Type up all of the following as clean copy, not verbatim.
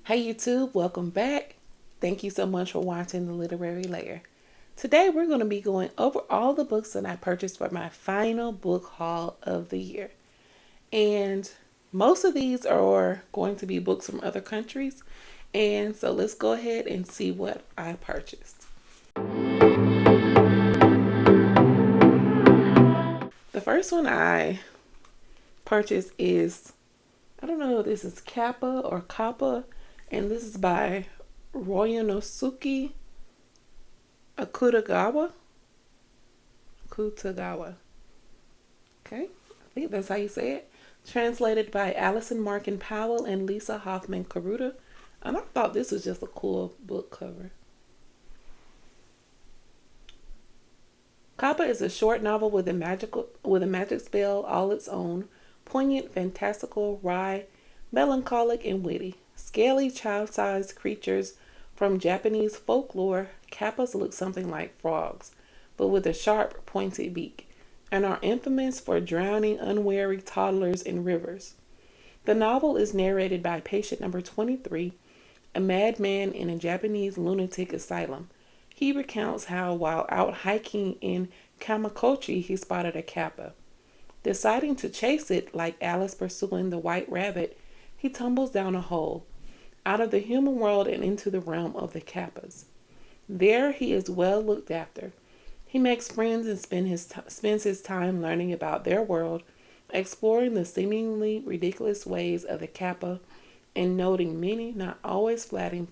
Hey YouTube, welcome back. Thank you so much for watching The Literary Layer. Today we're going to be going over all the books that I purchased for my final book haul of the year. And most of these are going to be books from other countries. And so let's go ahead and see what I purchased. The first one I purchased is, I don't know if this is Kappa or Kappa, and this is by Ryunosuke Akutagawa. Akutagawa. Okay, I think that's how you say it. Translated by Allison Markin Powell and Lisa Hoffman Karuta. And I thought this was just a cool book cover. Kappa is a short novel with a magic spell all its own, poignant, fantastical, wry, melancholic, and witty. Scaly, child-sized creatures from Japanese folklore, kappas look something like frogs, but with a sharp, pointed beak, and are infamous for drowning unwary toddlers in rivers. The novel is narrated by patient number 23, a madman in a Japanese lunatic asylum. He recounts how, while out hiking in Kawaguchi, he spotted a kappa. Deciding to chase it, like Alice pursuing the white rabbit, he tumbles down a hole, out of the human world and into the realm of the kappas. There he is well looked after. He makes friends and spends his time learning about their world, exploring the seemingly ridiculous ways of the kappa, and noting many, not always flattering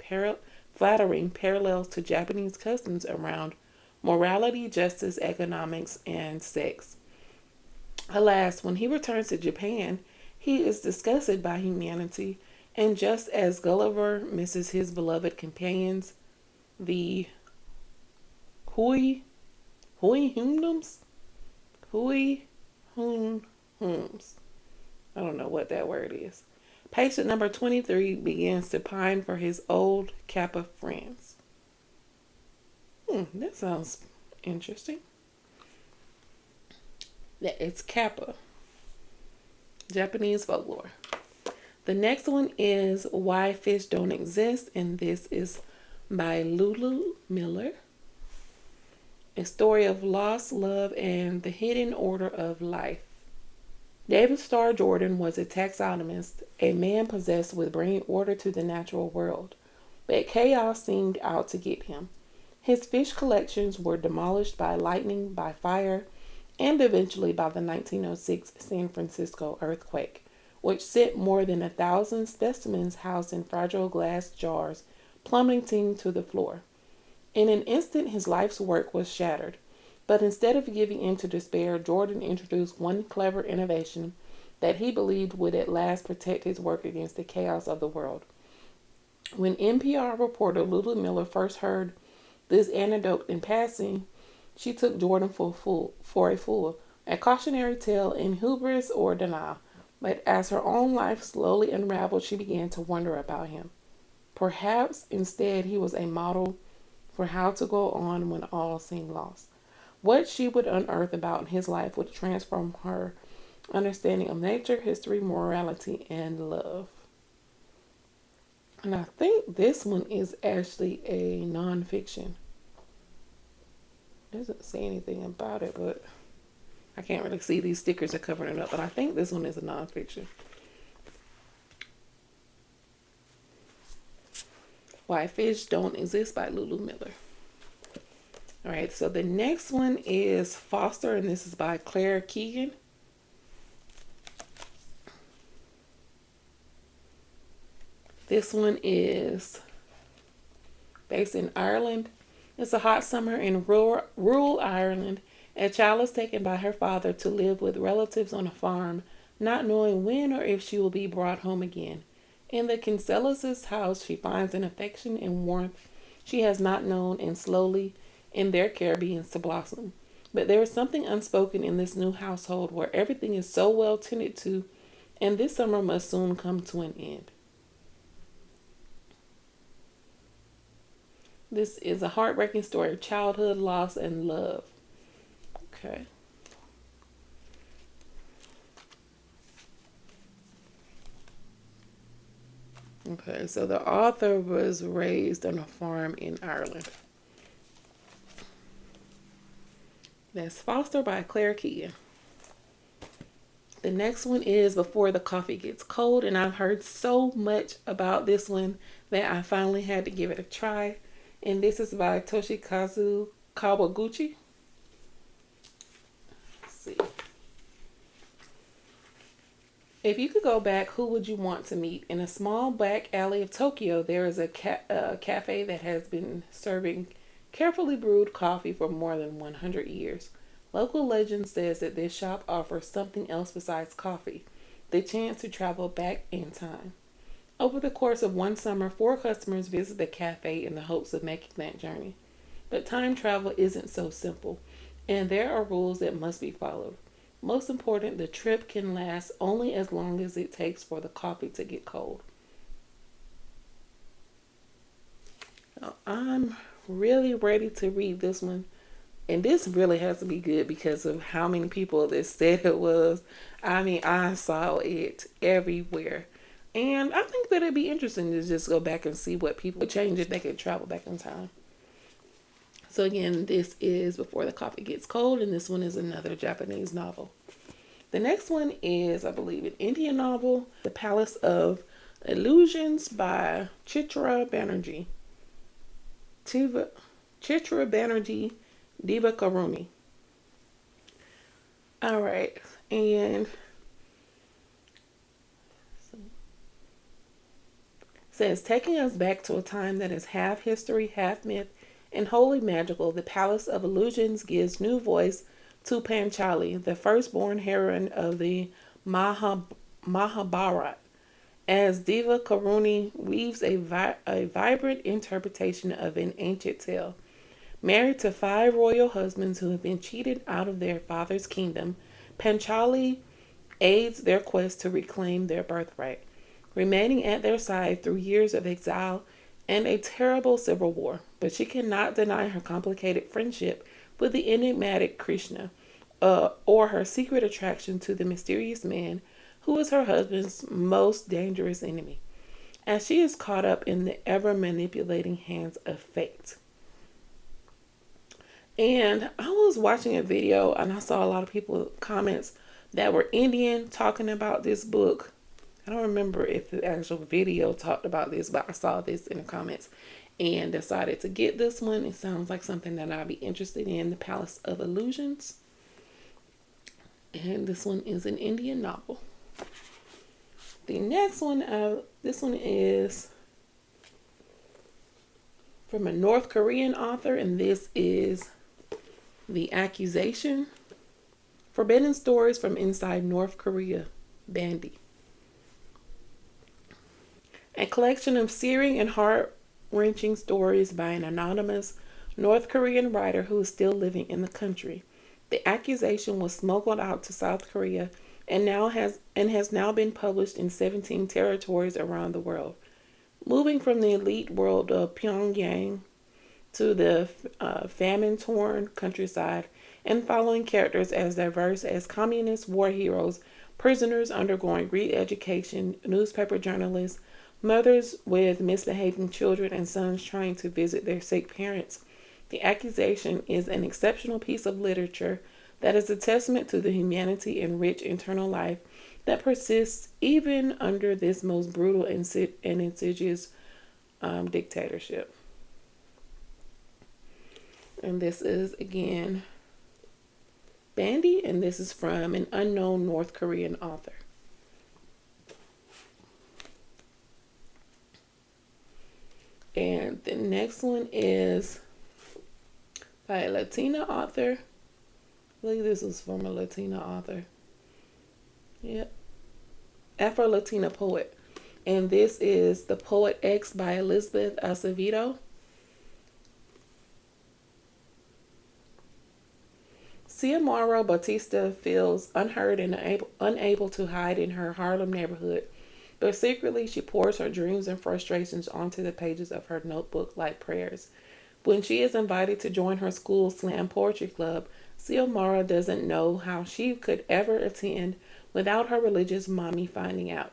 parallels to Japanese customs around morality, justice, economics, and sex. Alas, when he returns to Japan, he is disgusted by humanity, and just as Gulliver misses his beloved companions, the Hui Humnums? Hui Hums. I don't know what that word is. Patient number 23 begins to pine for his old kappa friends. That sounds interesting. It's Kappa, Japanese folklore. The next one is Why Fish Don't Exist, and this is by Lulu Miller. A story of loss, love, and the hidden order of life. David Starr Jordan was a taxonomist, a man possessed with bringing order to the natural world, but chaos seemed out to get him. His fish collections were demolished by lightning, by fire, and eventually by the 1906 San Francisco earthquake, which sent more than 1,000 specimens housed in fragile glass jars plummeting to the floor. In an instant, his life's work was shattered. But instead of giving in to despair, Jordan introduced one clever innovation that he believed would at last protect his work against the chaos of the world. When NPR reporter Lulu Miller first heard this anecdote in passing, she took Jordan for a fool, a cautionary tale in hubris or denial. But as her own life slowly unraveled, she began to wonder about him. Perhaps instead he was a model for how to go on when all seemed lost. What she would unearth about his life would transform her understanding of nature, history, morality, and love. And I think this one is actually a nonfiction. It doesn't say anything about it, but I can't really see. These stickers are covering it up, but I think this one is a nonfiction. Why Fish Don't Exist by Lulu Miller. All right, so the next one is Foster, and this is by Claire Keegan. This one is based in Ireland. It's a hot summer in rural Ireland. A child is taken by her father to live with relatives on a farm, not knowing when or if she will be brought home again. In the Kinsellas' house, she finds an affection and warmth she has not known, and slowly, in their care, begins to blossom. But there is something unspoken in this new household where everything is so well tended to, and this summer must soon come to an end. This is a heartbreaking story of childhood, loss, and love. Okay. Okay, so the author was raised on a farm in Ireland. That's Foster by Claire Keegan. The next one is Before the Coffee Gets Cold, and I've heard so much about this one that I finally had to give it a try. And this is by Toshikazu Kawaguchi. Let's see. If you could go back, who would you want to meet? In a small back alley of Tokyo, there is a cafe that has been serving carefully brewed coffee for more than 100 years. Local legend says that this shop offers something else besides coffee, the chance to travel back in time. Over the course of one summer, 4 customers visit the cafe in the hopes of making that journey. But time travel isn't so simple, and there are rules that must be followed. Most important, the trip can last only as long as it takes for the coffee to get cold. Now, I'm really ready to read this one. And this really has to be good because of how many people that said it was. I mean, I saw it everywhere. And I think that it'd be interesting to just go back and see what people would change if they could travel back in time. So again, this is Before the Coffee Gets Cold, and this one is another Japanese novel. The next one is, I believe, an Indian novel, The Palace of Illusions by Chitra Banerjee. Chitra Banerjee, Divakaruni. All right, and says, taking us back to a time that is half history, half myth, and wholly magical, the Palace of Illusions gives new voice to Panchali, the firstborn heroine of the Mahabharata, as Divakaruni weaves a vibrant interpretation of an ancient tale. Married to 5 royal husbands who have been cheated out of their father's kingdom, Panchali aids their quest to reclaim their birthright, remaining at their side through years of exile and a terrible civil war. But she cannot deny her complicated friendship with the enigmatic Krishna, or her secret attraction to the mysterious man who is her husband's most dangerous enemy, as she is caught up in the ever-manipulating hands of fate. And I was watching a video and I saw a lot of people comments that were Indian talking about this book. I don't remember if the actual video talked about this, but I saw this in the comments and decided to get this one. It sounds like something that I'd be interested in, The Palace of Illusions. And this one is an Indian novel. The next one, this one is from a North Korean author, and this is The Accusation, Forbidden Stories from Inside North Korea, Bandi. A collection of searing and heart-wrenching stories by an anonymous North Korean writer who is still living in the country. The Accusation was smuggled out to South Korea and has now been published in 17 territories around the world. Moving from the elite world of Pyongyang to the famine-torn countryside, and following characters as diverse as communist war heroes, prisoners undergoing re-education, newspaper journalists, mothers with misbehaving children, and sons trying to visit their sick parents. The Accusation is an exceptional piece of literature that is a testament to the humanity and rich internal life that persists even under this most brutal and insidious dictatorship. And this is, again, Bandi, and this is from an unknown North Korean author. And the next one is by a Latina author. I believe this was from a Latina author. Yep. Afro-Latina poet. And this is The Poet X by Elizabeth Acevedo. Xiomara Bautista feels unheard and unable to hide in her Harlem neighborhood, but secretly she pours her dreams and frustrations onto the pages of her notebook like prayers. When she is invited to join her school's slam poetry club, Xiomara doesn't know how she could ever attend without her religious mommy finding out.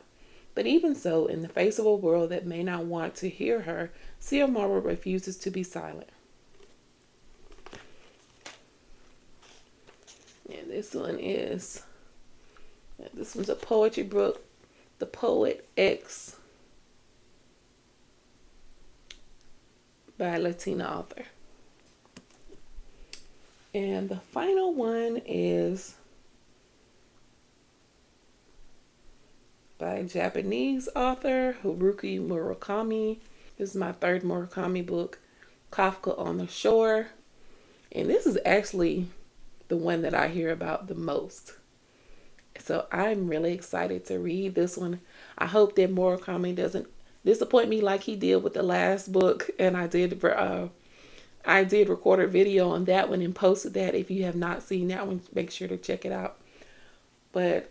But even so, in the face of a world that may not want to hear her, Sierra refuses to be silent. And this one's a poetry book, The Poet X, by a Latina author. And the final one is by a Japanese author, Haruki Murakami. This is my third Murakami book, Kafka on the Shore. And this is actually the one that I hear about the most. So I'm really excited to read this one. I hope that Murakami doesn't disappoint me like he did with the last book. And I did record a video on that one and posted that. If you have not seen that one, make sure to check it out. But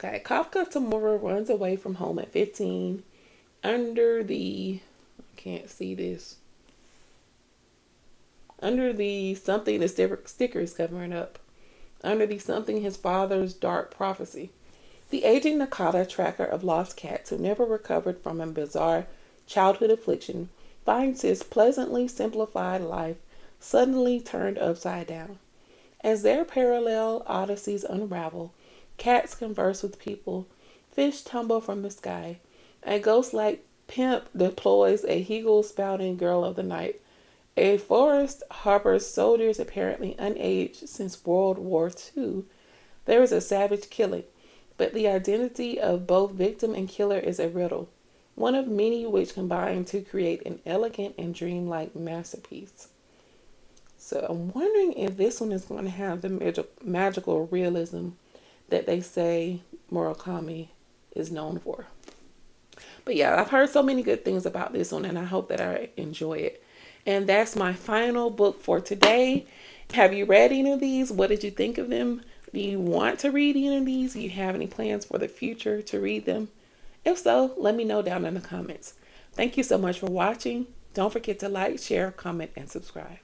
okay, Kafka Tamura runs away from home at 15 under the something the sticker is covering up. Under the something his father's dark prophecy. The aging Nakata tracker of lost cats who never recovered from a bizarre childhood affliction finds his pleasantly simplified life suddenly turned upside down. As their parallel odysseys unravel, cats converse with people, fish tumble from the sky, a ghost-like pimp deploys a hegel-spouting girl of the night, a forest harbors soldiers apparently unaged since World War II. There is a savage killing, but the identity of both victim and killer is a riddle, one of many which combine to create an elegant and dreamlike masterpiece. So I'm wondering if this one is going to have the magical realism that they say Murakami is known for. But yeah, I've heard so many good things about this one, and I hope that I enjoy it. And that's my final book for today. Have you read any of these? What did you think of them? Do you want to read any of these? Do you have any plans for the future to read them? If so, let me know down in the comments. Thank you so much for watching. Don't forget to like, share, comment, and subscribe.